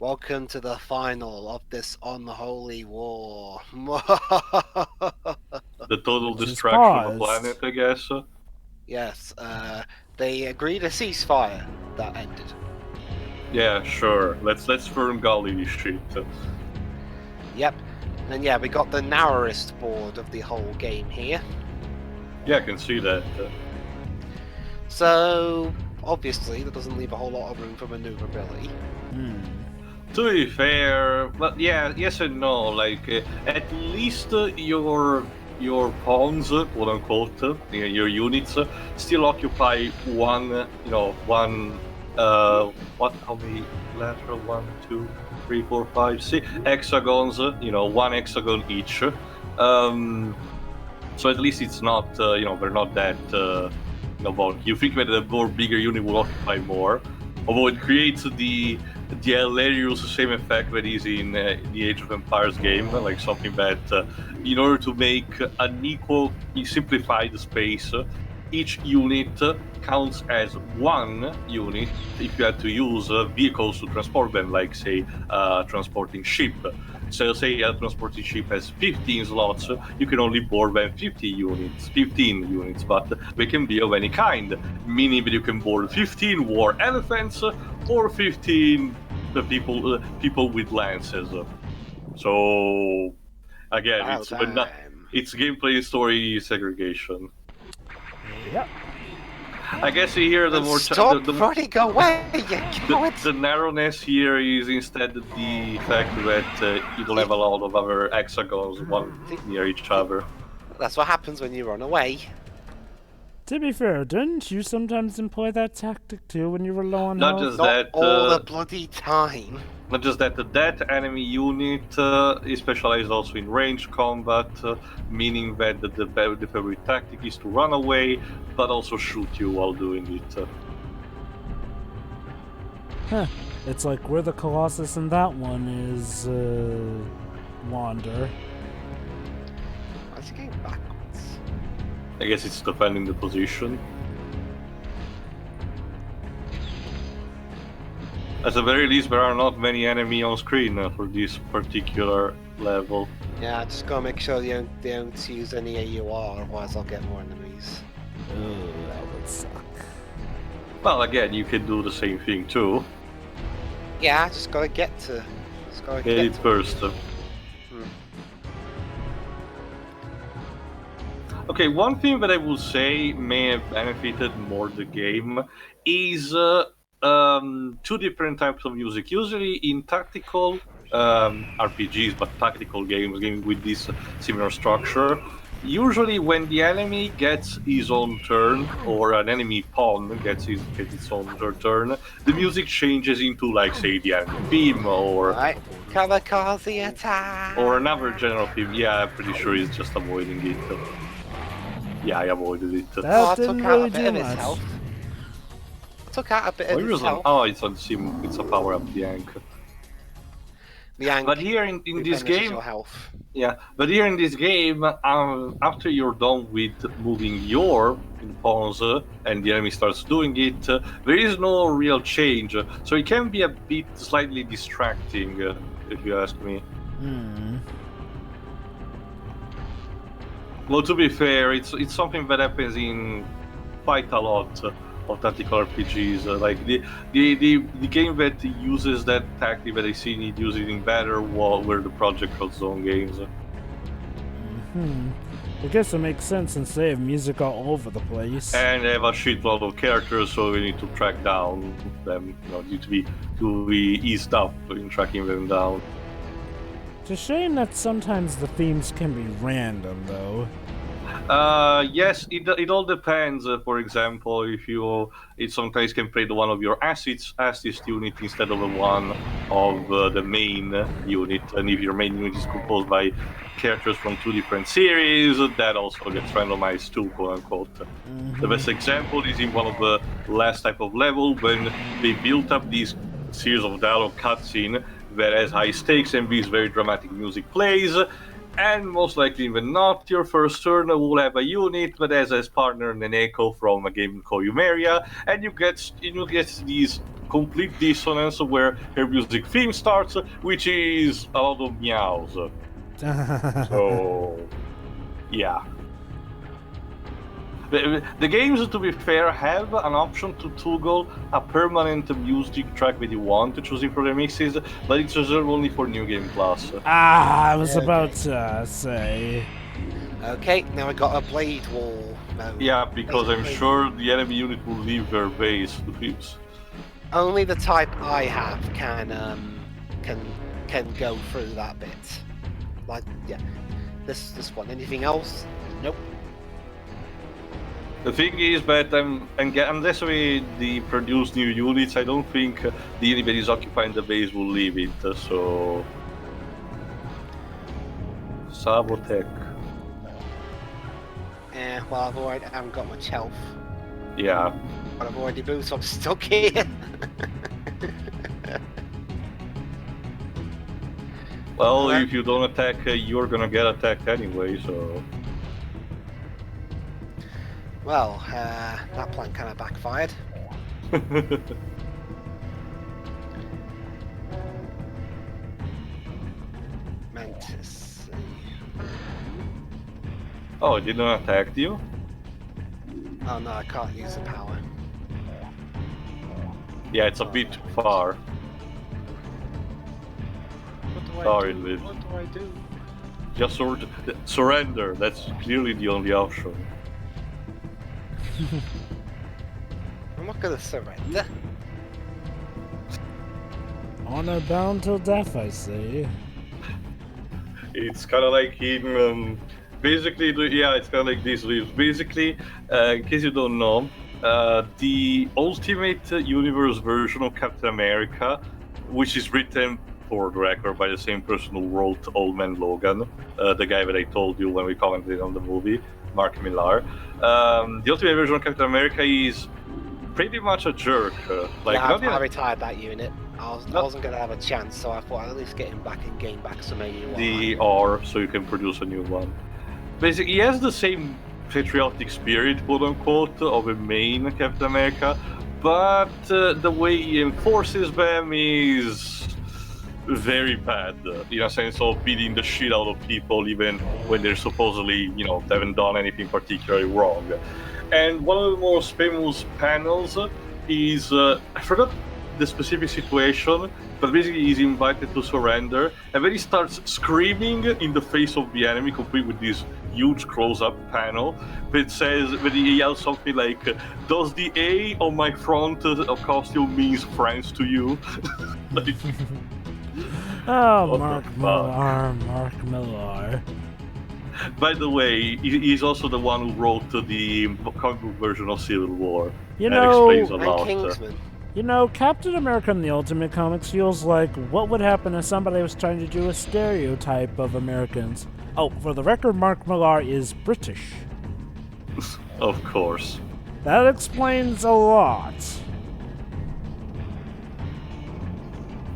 Welcome to the final of this Unholy War. The total Which is destruction of the paused. planet, I guess. Yes, they agreed a ceasefire that ended. Yeah, sure. Let's firm gully this shit. Yep. And yeah, we got the narrowest board of the whole game here. Yeah, I can see that. So, obviously, that doesn't leave a whole lot of room for maneuverability. To be fair, but yeah, yes and no. Like at least your pawns, quote unquote, your units still occupy one. One. What? How many lateral? 1, 2, 3, 4, 5, 6 hexagons. One hexagon each. So at least it's not. They're not that. Bulky. You think that the more bigger unit will occupy more, although it creates the hilarious same effect that is in the Age of Empires game, like something that in order to make an equal, simplified space, each unit counts as one unit if you had to use vehicles to transport them, like say transporting ship. So say a transporting ship has 15 slots, you can only board them 15 units, but they can be of any kind, meaning that you can board 15 war elephants or 15 people with lances. So again, it's gameplay and story segregation. Yep. I guess here the more Stop running away, you coward! The narrowness here is instead the fact that you don't have a lot of other hexagons one near each other. That's what happens when you run away. To be fair, didn't you sometimes employ that tactic too when you were low on Not health? just Not that. all the bloody time. Not just that, that enemy unit is specialized also in range combat, meaning that the favorite tactic is to run away, but also shoot you while doing it. Huh. It's like where the Colossus in that one is, wander. Why is he going backwards? I guess it's defending the position. At the very least, there are not many enemy on screen for this particular level. Yeah, just gotta make sure they don't use any AUR, otherwise I'll get more enemies. Oh, that would suck. Well, again, you can do the same thing too. Yeah, just gotta get to. Get it first. Okay, one thing that I would say may have benefited more the game is two different types of music. Usually in tactical RPGs, but tactical games with this similar structure, usually when the enemy gets his own turn, or an enemy pawn gets its own turn, the music changes into, like, say, the enemy theme, or... Right, kamikaze attack! Or another general theme. Yeah, I'm pretty sure he's just avoiding it. Yeah, I avoided it. That didn't really do much. I took out a bit of his health. Oh, it's on sim. It's a power up, the Yank. The Yank. But here in this game, yeah. But here in this game, after you're done with moving your pawns and the enemy starts doing it, there is no real change. So it can be a bit slightly distracting, if you ask me. Well, to be fair, it's something that happens in quite a lot of tactical RPGs. Like the game that uses that tactic that I see it using better were the Project Red Zone games. I guess it makes sense since they have music all over the place. And they have a shitload of characters, so we need to track down them. Need to be eased up in tracking them down. It's a shame that sometimes the themes can be random, though. Yes, it all depends. For example, it sometimes can play the one of your assist unit instead of the one of the main unit, and if your main unit is composed by characters from two different series, that also gets randomized too, quote unquote. The best example is in one of the last type of level when they built up this series of dialogue cutscene that has high stakes and this very dramatic music plays, and most likely even not, your first turn will have a unit that has as partner an echo from a game called Umeria, and you get these complete dissonance where her music theme starts, which is a lot of meows. So, yeah. The games, to be fair, have an option to toggle a permanent music track that you want to choose for remixes, but it's reserved only for New Game Plus. I was about to say. Okay, now I got a blade wall mode. Yeah, because I'm Basically, sure the enemy unit will leave their base to Dwibs. only the type I have can go through that bit. Like, yeah, this one. Anything else? Nope. The thing is that unless we produce new units, I don't think the enemy that is occupying the base will leave it. So, Sabotech. Well, I haven't got much health. Yeah. But I've already moved, so I'm stuck here. Well, if you don't attack, you're gonna get attacked anyway, so... Well, that plan kind of backfired. Mantis. Oh, it didn't attack you? Oh no, I can't use the power. Yeah, it's a bit too far. What do I Sorry, do? Liv. What do I do? Just surrender, that's clearly the only option. I'm not gonna surrender. Honor bound till death, I say. It's kind of like in... basically, it's kind of like this, Liv. Basically, in case you don't know, the Ultimate Universe version of Captain America, which is written for the record by the same person who wrote Old Man Logan, the guy that I told you when we commented on the movie, Mark Millar. The Ultimate version of Captain America is pretty much a jerk. I retired that unit. I wasn't gonna have a chance, so I thought I'd at least get him back and gain back some AUR. the R, so you can produce a new one. Basically, he has the same patriotic spirit, quote unquote, of a main Captain America, but the way he enforces them is very bad, in a sense of beating the shit out of people even when they're supposedly, they haven't done anything particularly wrong. And one of the most famous panels is, I forgot the specific situation, but basically he's invited to surrender, and then he starts screaming in the face of the enemy, complete with this huge close-up panel that says, that he yells something like, "Does the A on my front costume means France to you?" Like, Oh, Mark Millar. by the way, he's also the one who wrote the comic book version of Civil War. You That know, explains a And lot. Kingsman. Captain America in the Ultimate Comics feels like what would happen if somebody was trying to do a stereotype of Americans. Oh, for the record, Mark Millar is British. Of course. That explains a lot.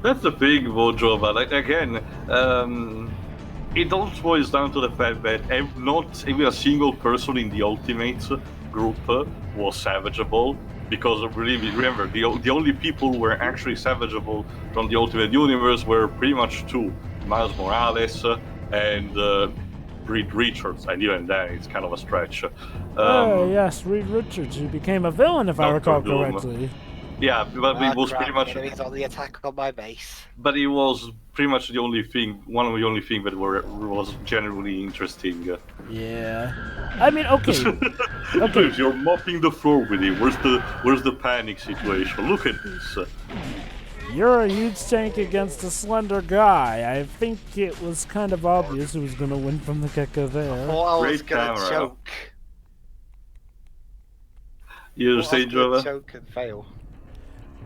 That's the thing, Vojo, but again, it all boils down to the fact that not even a single person in the Ultimates group was savageable, because remember, the only people who were actually savageable from the Ultimate Universe were pretty much two, Miles Morales and Reed Richards, and even then it's kind of a stretch. Yes, Reed Richards, who became a villain, if I recall Dr. Doom. correctly. Yeah, but it was pretty much... Enemies on the attack on my base. But it was pretty much the only thing, one of the only things that was generally interesting. Yeah. I mean, okay. Okay. You're mopping the floor with it. Where's the panic situation? Look at this. You're a huge tank against a slender guy. I think it was kind of obvious who was going to win from the get-go there. Or I was Great gonna camera. choke. You Or I say, was gonna Jova? choke and fail.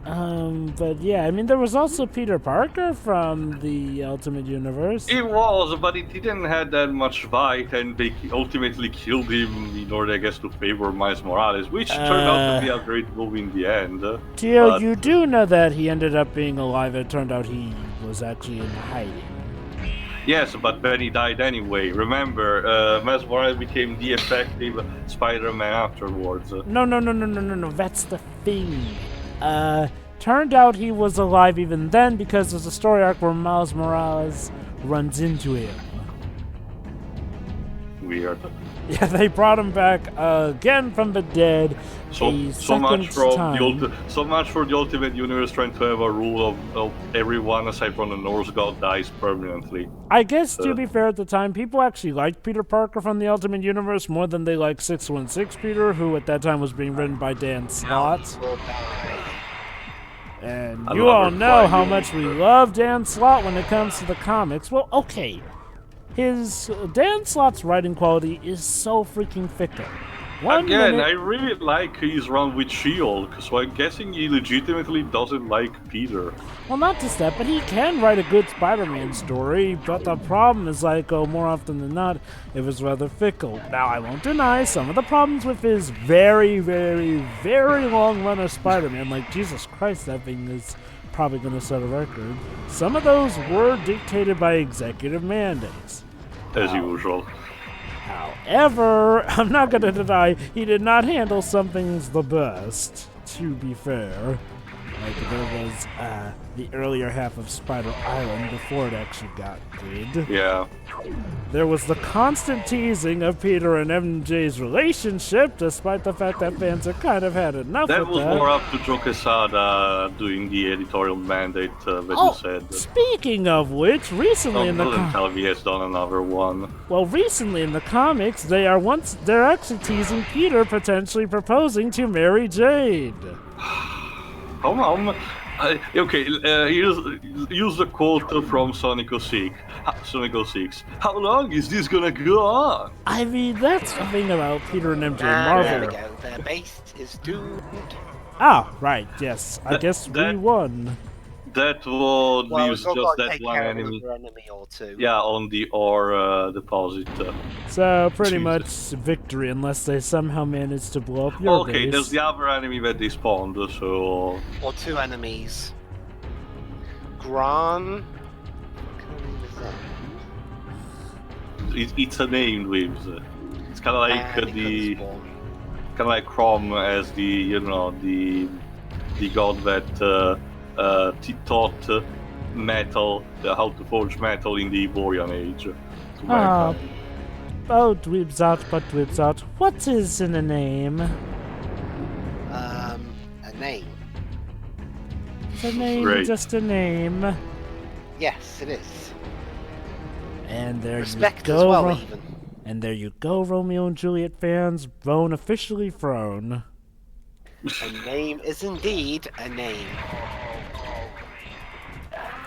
But yeah, I mean, there was also Peter Parker from the Ultimate Universe. It was, but it didn't have that much fight, and they ultimately killed him in order, I guess, to favor Miles Morales, which turned out to be a great move in the end. Tio, but- you do know that he ended up being alive. It turned out he was actually in hiding. Yes, but then he died anyway. Remember, Miles Morales became the effective Spider-Man afterwards. No. That's the thing. Turned out he was alive even then because there's a story arc where Miles Morales runs into him. Weird. Yeah, they brought him back again from the dead. So much for the Ultimate Universe trying to have a rule of everyone aside from the Norse god dies permanently. I guess, to be fair, at the time, people actually liked Peter Parker from the Ultimate Universe more than they liked 616 Peter, who at that time was being written by Dan Slott. And you all know how much we love Dan Slott when it comes to the comics. Well, okay. Dan Slott's writing quality is so freaking fickle. I really like his run with S.H.I.E.L.D., so I'm guessing he legitimately doesn't like Peter. Well, not just that, but he can write a good Spider-Man story, but the problem is, more often than not, it was rather fickle. Now, I won't deny some of the problems with his very, very, very long run of Spider-Man, like, Jesus Christ, that thing is probably going to set a record. Some of those were dictated by executive mandates. As usual. However, I'm not going to deny he did not handle some things the best, to be fair. Like, there was the earlier half of Spider Island before it actually got good. Yeah. There was the constant teasing of Peter and MJ's relationship, despite the fact that fans had kind of had enough that of that. was more up to Joe Quesada doing the editorial mandate that you said. Speaking of which, recently in the tell me he has done another one. Well, recently in the comics, they're actually teasing Peter potentially proposing to Mary Jane. Use the quote from Sonic 06. How long is this gonna go on? I mean, that's the thing about Peter and MJ Marvel. There we go. Their base is doomed. Ah, right, yes. I guess we won. That leaves just that one enemy. Or two. Yeah, on the ore deposit. So pretty much victory, unless they somehow manage to blow up your base. Okay, there's the other enemy that they spawned, so... Or two enemies. Gran... It's a name, Dwibs. It's kind of like kind of like Crom as the god that taught metal, how to forge metal in the Borean Age. Dwibs out. What is in a name? A name. It's a name, just a name. Yes, it is. And there Respect you go. As well, even. And there you go, Romeo and Juliet fans. Bone officially thrown. A name is indeed a name.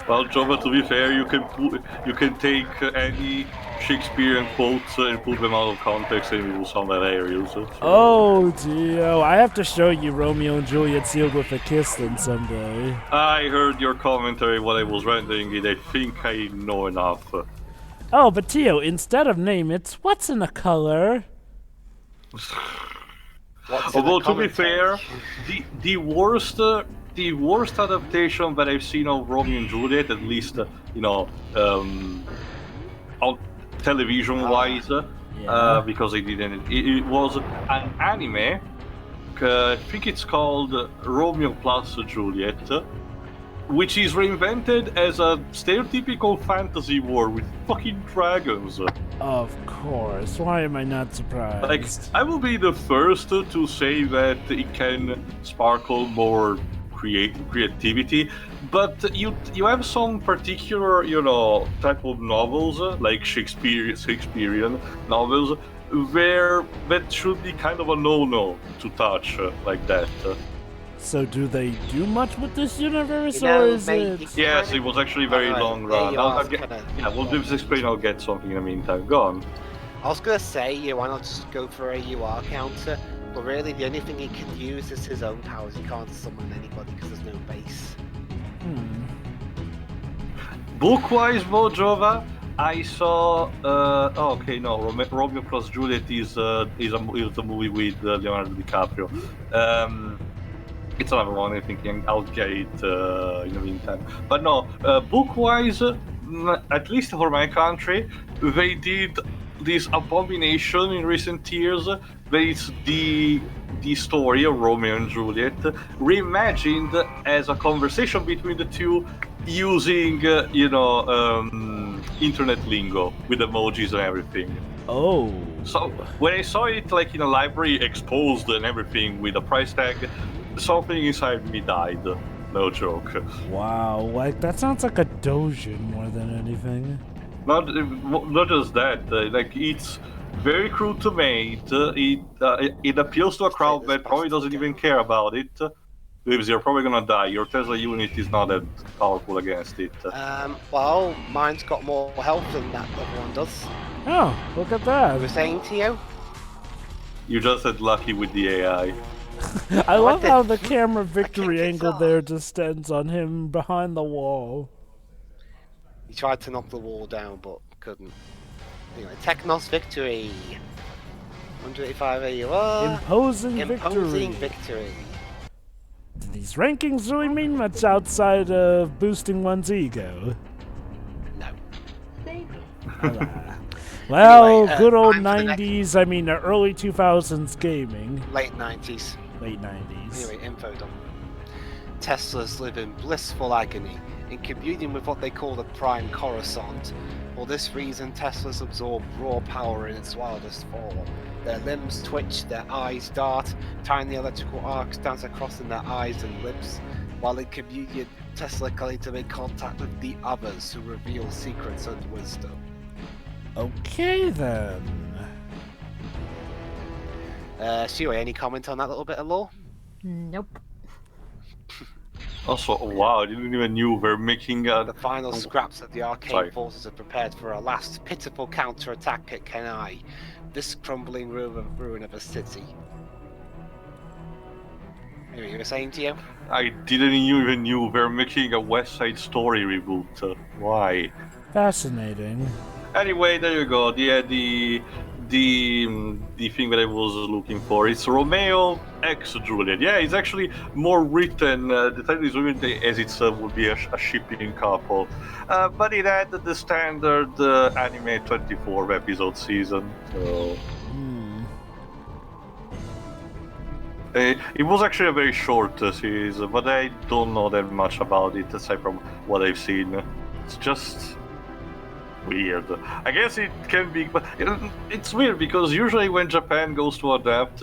Well, Jova, to be fair, you can take any Shakespearean quotes and put them out of context and it will sound hilarious. So. Oh, Dio, I have to show you Romeo and Juliet sealed with a kiss then someday. I heard your commentary while I was rendering it. I think I know enough. Oh, but Tio, instead of name, it's what's in a color? Although, to be fair, the worst adaptation that I've seen of Romeo and Juliet, at least on television-wise, because it was an anime. I think it's called Romeo plus Juliet, which is reinvented as a stereotypical fantasy war with fucking dragons. Of course. Why am I not surprised? Like, I will be the first to say that it can sparkle more creativity, but you have some particular, type of novels, like Shakespearean novels, where that should be kind of a no-no to touch like that. So do they do much with this universe, or is it... Yes, it was actually a very long run. Well, Dwibs explain, I'll get something in the meantime. Go on. I was going to say, why not just go for a UR counter, but really the only thing he can use is his own powers. He can't summon anybody because there's no base. Book-wise, Mojova, I saw... Romeo plus Juliet is a movie with Leonardo DiCaprio. It's another one, I think I'll get it in the meantime. But no, book-wise, at least for my country, they did this abomination in recent years, that it's the the story of Romeo and Juliet reimagined as a conversation between the two using, internet lingo with emojis and everything. Oh. So when I saw it like in a library exposed and everything with a price tag, something inside me died. No joke. Wow, like that sounds like a dojin more than anything. Not just that. Like it's very crude to mate. It appeals to a crowd that probably doesn't even care about it. Dwibs, you're probably gonna die. Your Tesla unit is not that powerful against it. Well, mine's got more health than that other one does. Oh, look at I was that. saying to you. You just had lucky with the AI. I love did- how the camera victory kicked it angle off. there just stands on him behind the wall. He tried to knock the wall down, but couldn't. Anyway, Teknos victory. 185 AUR. Imposing Imposing victory. victory. Do these rankings really mean much outside of boosting one's ego? No. Well, Anyway, good old time for the next- 90s, I mean early 2000s gaming. Late 90s. Late 90s. Anyway, info done. Teslas live in blissful agony, in communion with what they call the Prime Coruscant. For this reason, Teslas absorb raw power in its wildest form. Their limbs twitch, their eyes dart, tiny electrical arcs dance across in their eyes and lips. While in communion, Tesla claim to make contact with the others who reveal secrets and wisdom. Okay then. Shui, any comment on that little bit of lore? Nope. Also, wow, I didn't even knew we're making a... The final scraps of the Arcane Sorry. forces are prepared for a last pitiful counter-attack at Kenai, this crumbling ruin of a city. Anyway, you were saying to you? I didn't even knew we're making a West Side Story reboot. Why? Fascinating. Anyway, there you go. The thing that I was looking for. It's Romeo X Juliet. Yeah, it's actually more written. The title is written as it would be a shipping couple, but it had the standard anime 24 episode season. So it was actually a very short series, but I don't know that much about it aside from what I've seen. It's just weird. I guess it can be, but it's weird because usually when Japan goes to adapt,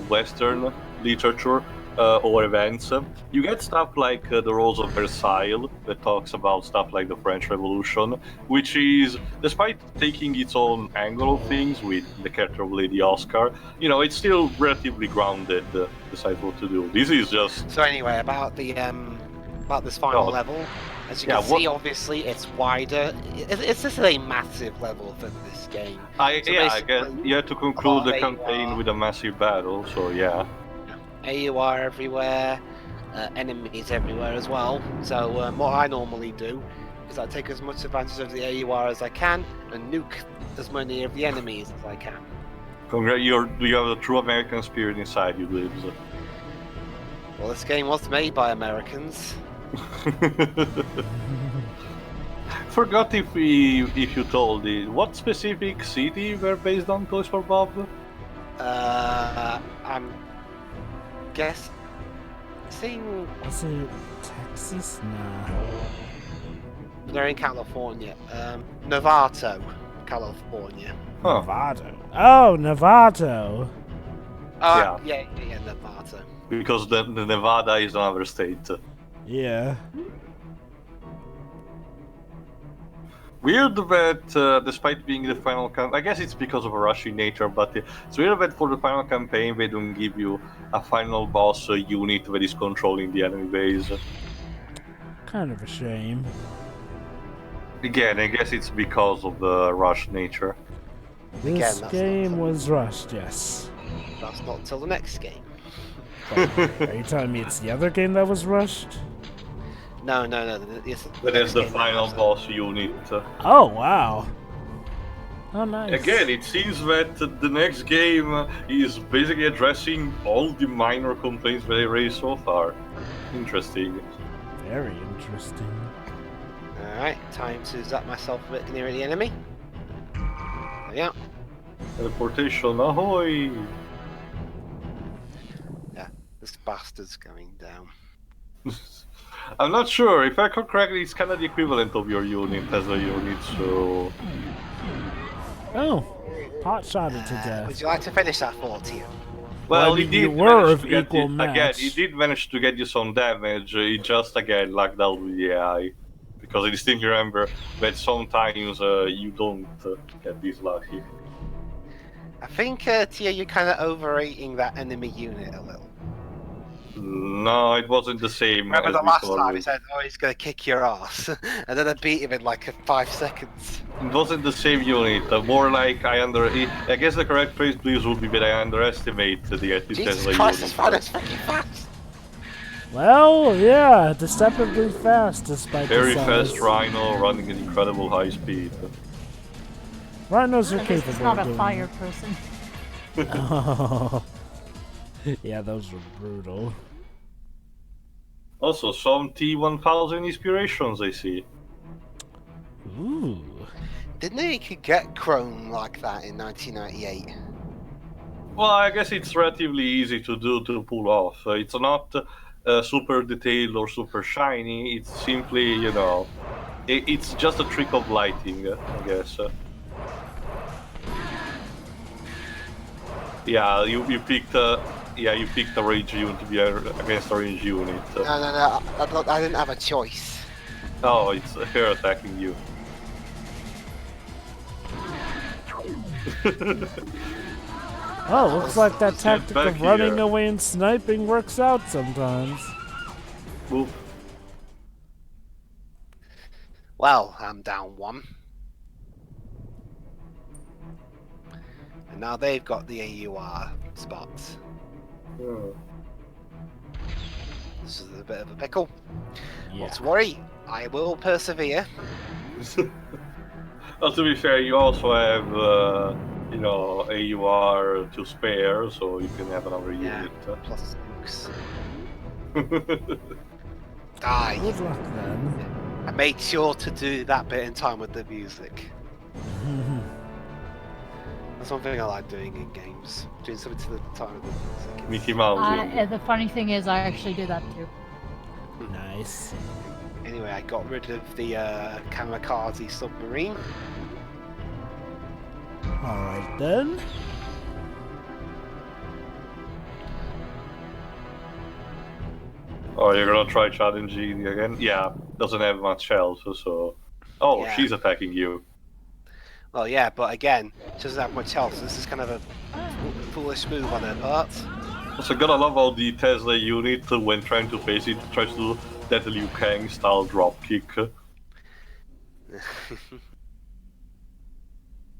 Western literature or events, you get stuff like the Rose of Versailles that talks about stuff like the French Revolution, which is, despite taking its own angle of things with the character of Lady Oscar, it's still relatively grounded. Decides what to do. This is just. So anyway, about the about this final Oh. level, as you Yeah, can see, obviously it's wider. It's just a massive level for this game. So I guess basically, you have to conclude the about campaign AUR. with a massive battle, so yeah. AUR everywhere, enemies everywhere as well. So what I normally do is I take as much advantage of the AUR as I can and nuke as many of the enemies as I can. You have the true American spirit inside you, Dwibs. Well, this game was made by Americans. Forgot if you told it. What specific city were based on Toys for Bob? I'm guessing. Was it Texas? Nah. They're in California. Novato, California. Huh. Novato. Oh, Novato. Oh, yeah, Novato. Because the Nevada is another state. Yeah. Weird that despite being the final I guess it's because of a rushing nature, but it's weird that for the final campaign they don't give you a final boss unit that is controlling the enemy base. Kind of a shame. Again, I guess it's because of the rush nature. This Again, that's game not- was rushed, yes. That's not until the next game. Are you telling me it's the other game that was rushed? No. It's But that's the final boss unit. Oh, wow. Oh, nice. Again, it seems that the next game is basically addressing all the minor complaints that I raised so far. Interesting. Very interesting. Alright, time to zap myself a bit near the enemy. There we are. Teleportation, ahoy! This bastard's going down. I'm not sure. If I recall correctly, it's kind of the equivalent of your unit as a unit, so... Oh, pot shotted to death. Would you like to finish that 40? Well, I mean, he did you were manage of to get equal you, again, match. he did manage to get you some damage. He just, again, lucked out with the AI. Because I distinctly remember that sometimes you don't get this lucky. I think, Tia, you're kind of overrating that enemy unit a little. No, it wasn't the same. Remember as the last before. time he said, oh, he's going to kick your ass. And then I beat him in like 5 seconds. It wasn't the same unit. More like I guess the correct phrase, please, would be that I underestimate the Jesus Tesla Christ, unit. this fighter's freaking fast! Well, yeah, deceptively fast despite Very the size. fast Rhino running at incredible high speed. Rhinos are At least capable it's not of a doing fire person. Oh. Yeah, those were brutal. Also, some T1000 inspirations, I see. Ooh. Didn't he could get Chrome like that in 1998? Well, I guess it's relatively easy to pull off. It's not super detailed or super shiny. It's simply, it's just a trick of lighting, I guess. Yeah, you picked a range unit to be against a range unit. No, I didn't have a choice. Oh, it's her attacking you. Oh, looks like that Let's get tactic back of running here. away and sniping works out sometimes. Oop. Well, I'm down 1. And now they've got the AUR spots. Hmm. This is a bit of a pickle. Yeah. Not to worry, I will persevere. Well, to be fair, you also have, AUR to spare, so you can have another Yeah, unit. plus nukes. Die. Good luck then. I made sure to do that bit in time with the music. That's one thing I like doing in games. Doing something to the time of the music. Mickey Mouse. unit. The funny thing is, I actually do that too. Nice. Anyway, I got rid of the kamikaze submarine. Alright then. Oh, you're gonna try challenging again? Yeah, doesn't have much health, so... Oh, Yeah. she's attacking you. Well, yeah, but again, she doesn't have much health, so this is kind of a foolish move on her part. Also, gotta love how the Tesla unit, when trying to face it, tries to do that Liu Kang style drop kick.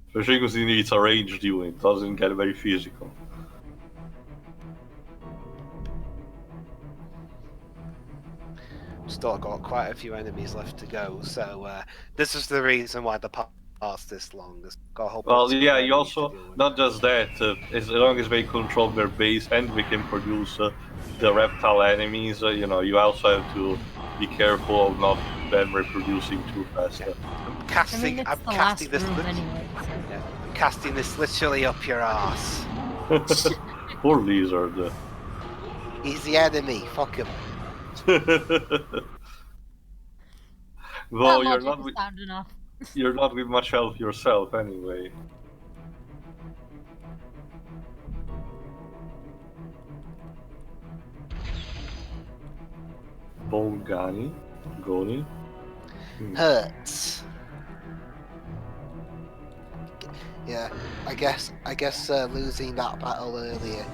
Especially because it's a ranged unit, it doesn't get very physical. Still got quite a few enemies left to go, so this is the reason why the part's this long. There's got a whole Well, bunch of yeah, enemies you also, to deal with. not just that, as long as they control their base and they can produce the reptile enemies, you also have to be careful of not them reproducing too fast. I'm I mean, casting, it's I'm the casting last this. room anyway. So. Yeah, I'm casting this literally up your ass. Poor lizard. He's the enemy. Fuck him. Though That you're logic not is with, sound enough. you're not with much health yourself anyway. Bolgani? Goni? Hurts. Yeah, I guess losing that battle earlier.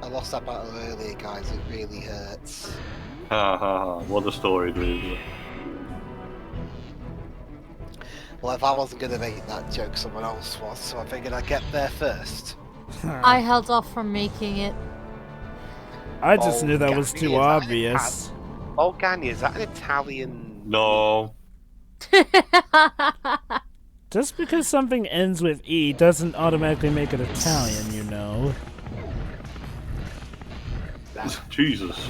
I lost that battle earlier, guys. It really hurts. Ha ha ha, what a story, dude. Well, if I wasn't gonna make that joke, someone else was, so I figured I'd get there first. I held off from making it. I just knew that was Bolgani, too is that an obvious. Bolgani, is that an Italian? No. Just because something ends with E doesn't automatically make it Italian, you know. Jesus.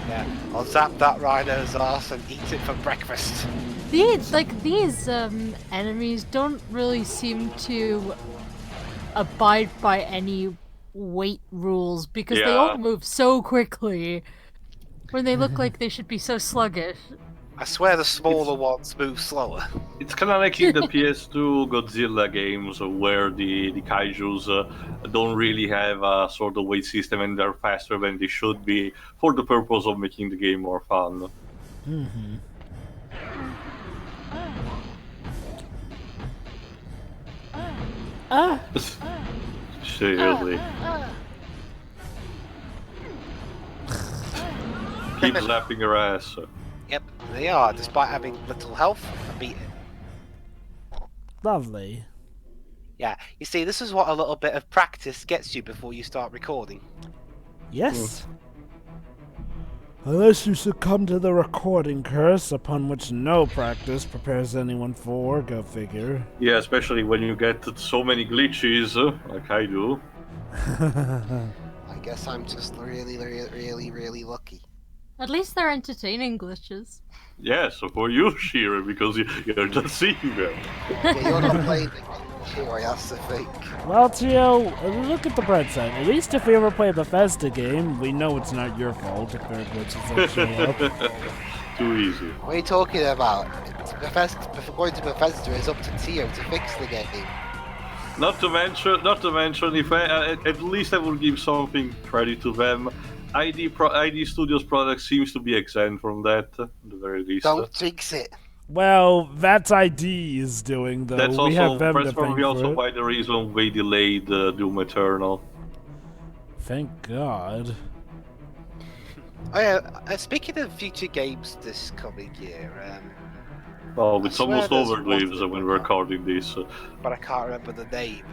Yeah, I'll zap that rhino's ass and eat it for breakfast. These enemies don't really seem to abide by any weight rules because they all move so quickly when they look like they should be so sluggish. I swear the smaller ones move slower. It's kind of like in the PS2 Godzilla games where the kaijus don't really have a sort of weight system and they're faster than they should be for the purpose of making the game more fun. Mm-hmm. Seriously. Keep slapping your ass. Yep, they are, despite having little health, I beat it. Lovely. Yeah, you see, this is what a little bit of practice gets you before you start recording. Yes. Unless you succumb to the recording curse, upon which no practice prepares anyone for, go figure. Yeah, especially when you get so many glitches, like I do. I guess I'm just really lucky. At least they're entertaining glitches. Yes, for you, Shira, because you're just seeing them. Yeah, you're not playing the game, Shiro, that's the thing. Well, Tio, look at the bright side. At least if we ever play a Bethesda game, we know it's not your fault if there are glitches that show up. Too easy. What are you talking about? Going to Bethesda is up to Tio to fix the game. Not to mention, if at least I will give something credit to them. ID Studios products seems to be exempt from that, at the very least. Don't jinx it. Well, that's ID's doing, though. That's we have them that's to thank probably for also it. why the reason we delayed Doom Eternal. Thank God. Oh yeah, speaking of future games this coming year, Oh, it's I swear almost there's over, one Dwibs, that when I we're can't- recording this. but I can't remember the name.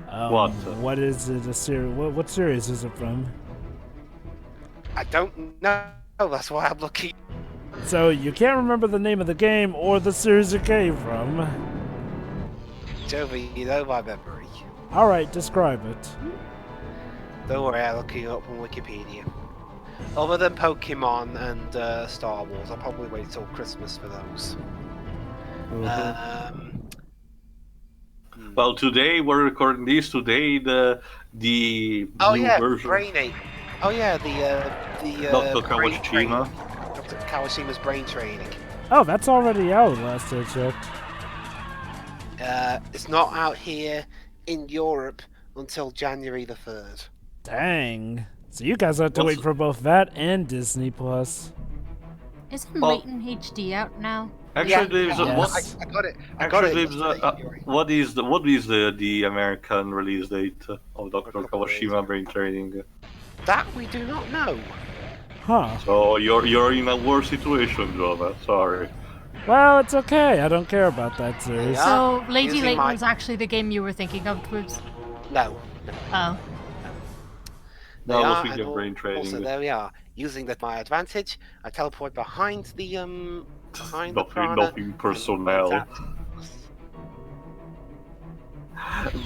What? What is it? A series? What series is it from? I don't know, that's why I'm looking. So you can't remember the name of the game or the series it came from. Jovi, you know my memory. All right, describe it. Don't worry, I'm looking it up on Wikipedia. Other than Pokemon and Star Wars, I'll probably wait till Christmas for those. Well, today we're recording this. Today the Oh new yeah, version. Brain Ape. Oh yeah, the Dr. brain Kawashima. training. Dr. Kawashima's brain training. Oh, that's already out. Last I checked. It's not out here in Europe until January the 3rd. Dang. So you guys have to What's- wait for both that and Disney Plus. Isn't Well- Leighton HD out now? Actually, there's yeah. what? Yes. I got it. I got Actually, it. there's what is the American release date of Dr. Kawashima brain training? That we do not know. Huh. So you're in a worse situation, Jova. Sorry. Well, it's okay. I don't care about that series. Yeah. So Lady using Leighton my- was actually the game you were thinking of, Dwibs? No. Oh. They No, I was are, thinking and of brain Also, training. there we are. Using that my advantage, I teleport behind the behind the Nothing, prana. nothing personnel. and-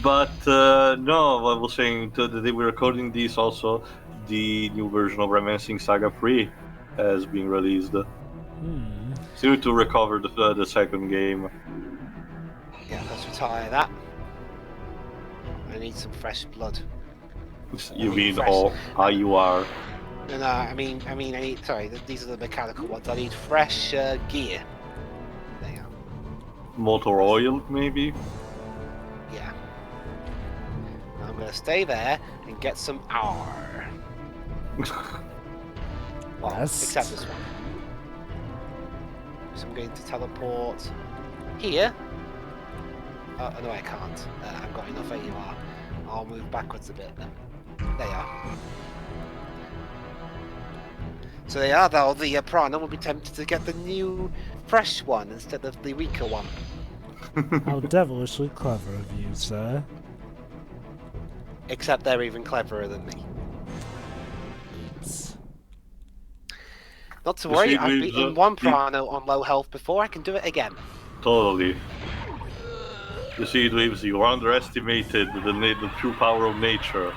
But no, I was saying the day we're recording this, also the new version of Reminiscing Saga 3 has been released. Still to recover the second game. Yeah, let's retire that. I need some fresh blood. You mean Fresh. all IUR? No, I mean, I need. Sorry, these are the mechanical ones. I need fresh gear. There you go. Motor oil, maybe? Yeah. Now I'm gonna stay there and get some R. Well, Best. except this one. So I'm going to teleport here. Oh, no, I can't. I've got enough AUR. I'll move backwards a bit then. There you are. So they are though, the Prana will be tempted to get the new fresh one instead of the weaker one. How devilishly clever of you, sir. Except they're even cleverer than me. Oops. Not to You worry, see, I've Dwibs, beaten one Prana on low health before, I can do it again. Totally. You see, Dwibs, you underestimated the true power of nature.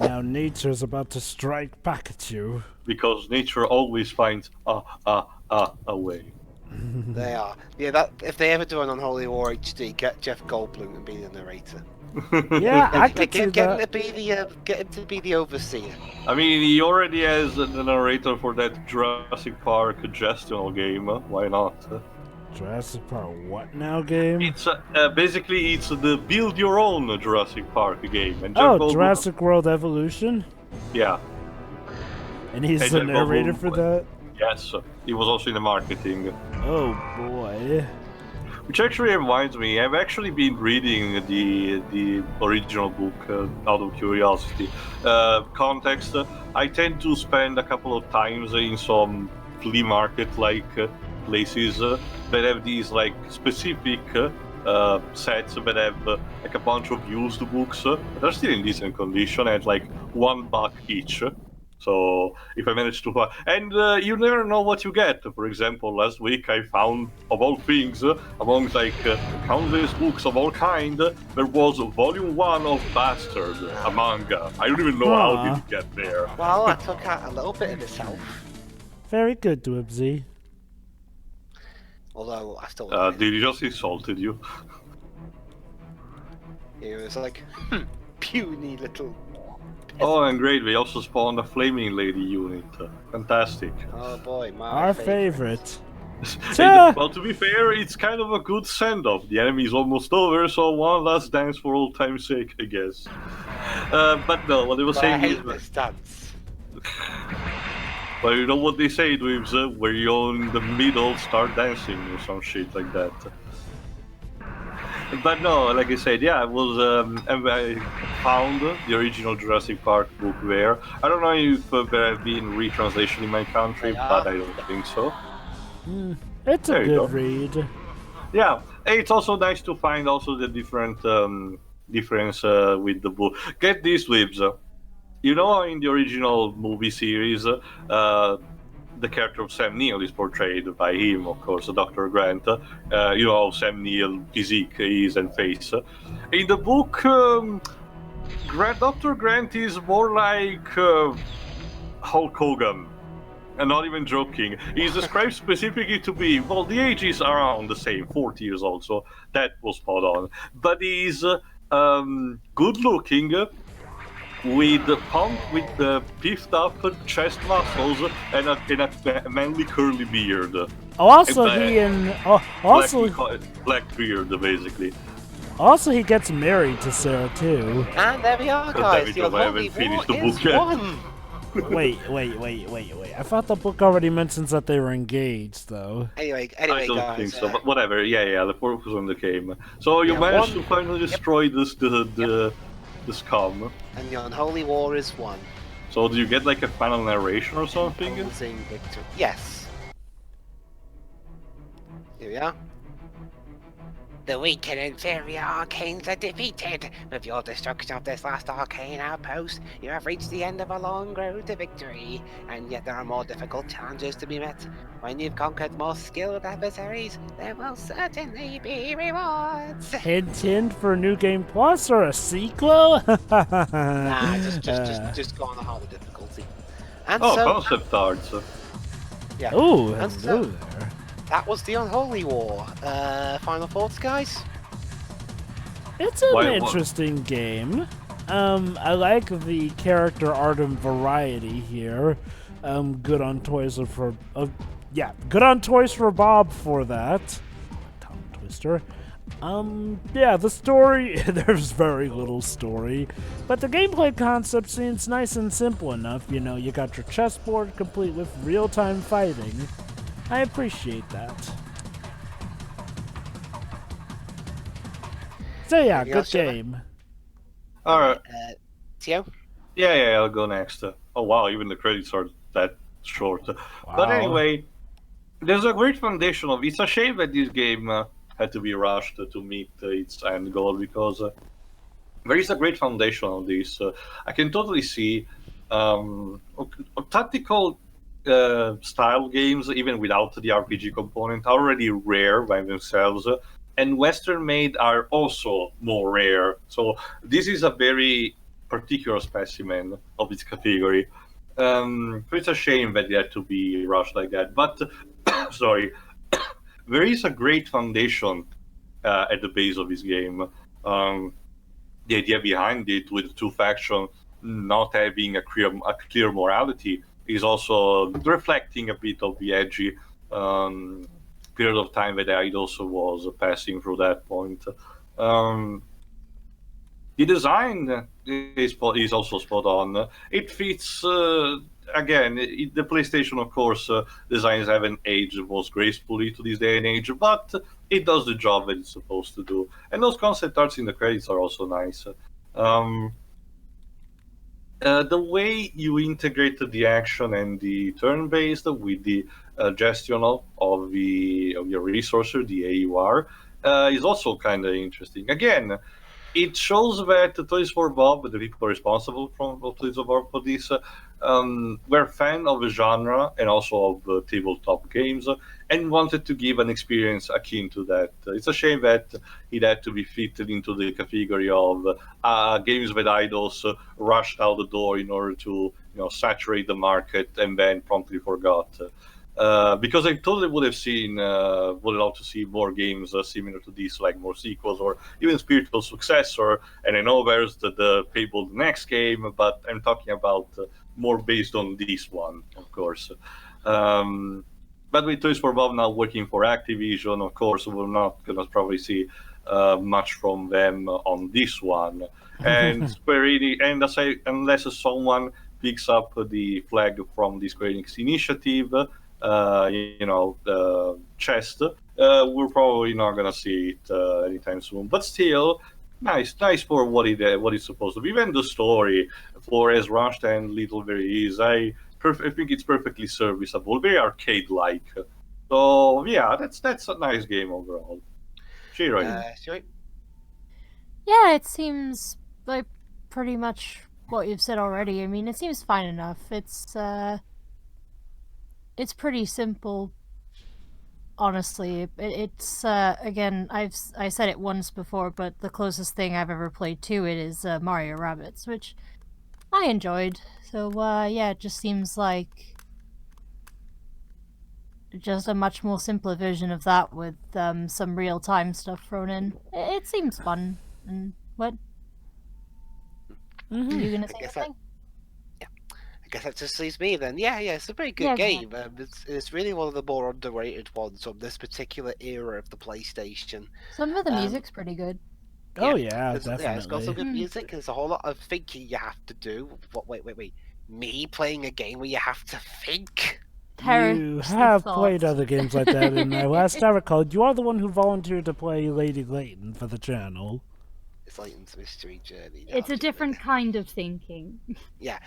Now nature's about to strike back at you. Because nature always finds a way. They are. Yeah, that if they ever do an Unholy War HD, get Jeff Goldblum and be the narrator. Yeah, I could see Get him that. to be the get him to be the overseer. I mean, he already has the narrator for that Jurassic Park gestional game. Why not? Jurassic Park what now game? It's basically it's the build your own Jurassic Park game. And Oh, Jeff Goldblum, Jurassic World Evolution? yeah, And he's Hey, the Jeff narrator Goldblum- for that? yes, he was also in the marketing. Oh boy. Which actually reminds me, I've actually been reading the original book out of curiosity. Context: I tend to spend a couple of times in some flea market-like places that have these like specific sets that have like a bunch of used books. They're still in decent condition at like $1 each. So if I manage to find, and you never know what you get. For example, last week I found, of all things, among like countless books of all kind, there was Volume 1 of Bastard, a manga. I don't even know how did it get there. Well, I took out a little bit of myself, Very good, Dwibsy. although I still. Did he just insulted you? It was like, puny little. Oh, and great, we also spawned a Flaming Lady unit. Fantastic. Oh boy, my Our favorite. Well, to be fair, it's kind of a good send-off. The enemy is almost over, so one last dance for old time's sake, I guess. But no, what I was But I saying is... hate this dance. Well, you know what they say, Dwibs, where you're in the middle, start dancing or some shit like that. But no, like I said, yeah, I was I found the original Jurassic Park book there. I don't know if there have been retranslation in my country, Yeah. but I don't think so. It's a There you go. good read. Yeah, it's also nice to find also the different difference with the book. Get these, Dwibs. You know, in the original movie series, the character of Sam Neill is portrayed by him, of course, Dr. Grant. You know how Sam Neill physique is and face. In the book, Dr. Grant is more like Hulk Hogan. And not even joking. He's described specifically to be, well, the age is around the same, 40 years old, so that was spot on. But he's good looking, with the beefed up chest muscles and a manly curly beard. Also, And he and also black beard, basically. he gets married to Sarah too. And there we are, Damn guys. it, The I Unholy haven't finished War the book is yet. won. Wait. I thought the book already mentions that they were engaged, though. Anyway, I don't guys. think so, but whatever. Yeah, the purpose on the game. So you Yeah, managed one- to finally destroy the scum. And the Unholy War is won. So do you get like a final narration or something? Losing victory. Yes. Here we are. The weak and inferior Arcanes are defeated. With your destruction of this last Arcane outpost, you have reached the end of a long road to victory. And yet there are more difficult challenges to be met. When you've conquered more skilled adversaries, there will certainly be rewards. Hint for a new game plus or a sequel? Nah, just go on the harder difficulty. And Oh, so, concept arts. yeah. Oh, And hello so- there. That was the Unholy War. Final thoughts, guys? It's an Why- interesting game. I like the character art and variety here. Good on Toys for good on Toys for Bob for that. Tongue twister. Yeah, the story, there's very little story, but the gameplay concept seems nice and simple enough. You know, you got your chessboard complete with real-time fighting. I appreciate that. So yeah, Anything good else, Gemma? game. Alright. Tio? Yeah, I'll go next. Oh wow, even the credits are that short. But Wow. anyway, there's a great foundation of. It's a shame that this game had to be rushed to meet its end goal because there is a great foundation of this. I can totally see tactical style games, even without the RPG component, are already rare by themselves. And Western made are also more rare. So this is a very particular specimen of its category. So it's a shame that it had to be rushed like that. But sorry, there is a great foundation at the base of this game. the idea behind it, with two factions not having a clear morality, is also reflecting a bit of the edgy period of time that Eidos was passing through that point. The design is also spot on. It fits, again, the PlayStation, of course, designs haven't aged most gracefully to this day and age, but it does the job that it's supposed to do. And those concept arts in the credits are also nice. The way you integrated the action and the turn-based with the gestion of your resources, the AUR, is also kind of interesting. Again, it shows that Toys for Bob, the people responsible for Toys for Bob for this, were fan of the genre and also of tabletop games, and wanted to give an experience akin to that. It's a shame that it had to be fitted into the category of games that idols rushed out the door in order to saturate the market and then promptly forgot. Because I totally would love to see more games similar to this, like more sequels or even spiritual successor. And I know there's the Fable next game, but I'm talking about more based on this one, of course. But with Toys for Bob now working for Activision, of course, we're not gonna probably see much from them on this one. And Square Enix, and unless someone picks up the flag from the Square Enix initiative, the chest, we're probably not gonna see it anytime soon. But still, nice for what it's supposed to be. Even the story, for as rushed and little very is, I think it's perfectly serviceable, very arcade-like. So yeah, that's a nice game overall. Shiro. Yeah, it seems like pretty much what you've said already. I mean, it seems fine enough. It's pretty simple, honestly. It's again, I said it once before, but the closest thing I've ever played to it is Mario Rabbids, which I enjoyed. So yeah, it just seems like just a much more simpler version of that with some real-time stuff thrown in. It seems fun. And what? Are you gonna say something? I guess that just leaves me then. Yeah, it's a very good game. It's really one of the more underrated ones of this particular era of the PlayStation. Some of the music's pretty good. Oh yeah, definitely. Yeah, it's got some good music. There's a whole lot of thinking you have to do. Wait. Me playing a game where you have to think? You have played other games like that, and last I recall, you are the one who volunteered to play Lady Layton for the channel. It's Layton's Mystery Journey. It's a different kind of thinking. Yeah,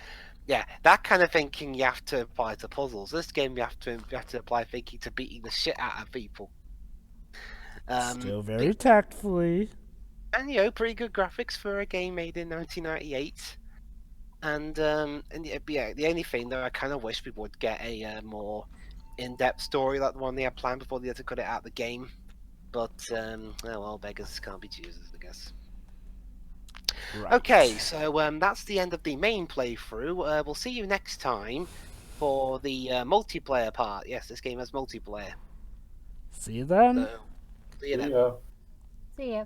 that kind of thinking you have to apply to puzzles. This game you have to apply thinking to beating the shit out of people. Still very tactfully. And pretty good graphics for a game made in 1998. And yeah, the only thing though, I kind of wish we would get a more in-depth story like the one they had planned before they had to cut it out of the game. But oh well, beggars can't be choosers, I guess. Right. Okay, so that's the end of the main playthrough. We'll see you next time for the multiplayer part. Yes, this game has multiplayer. See you then. So, see you then. See ya.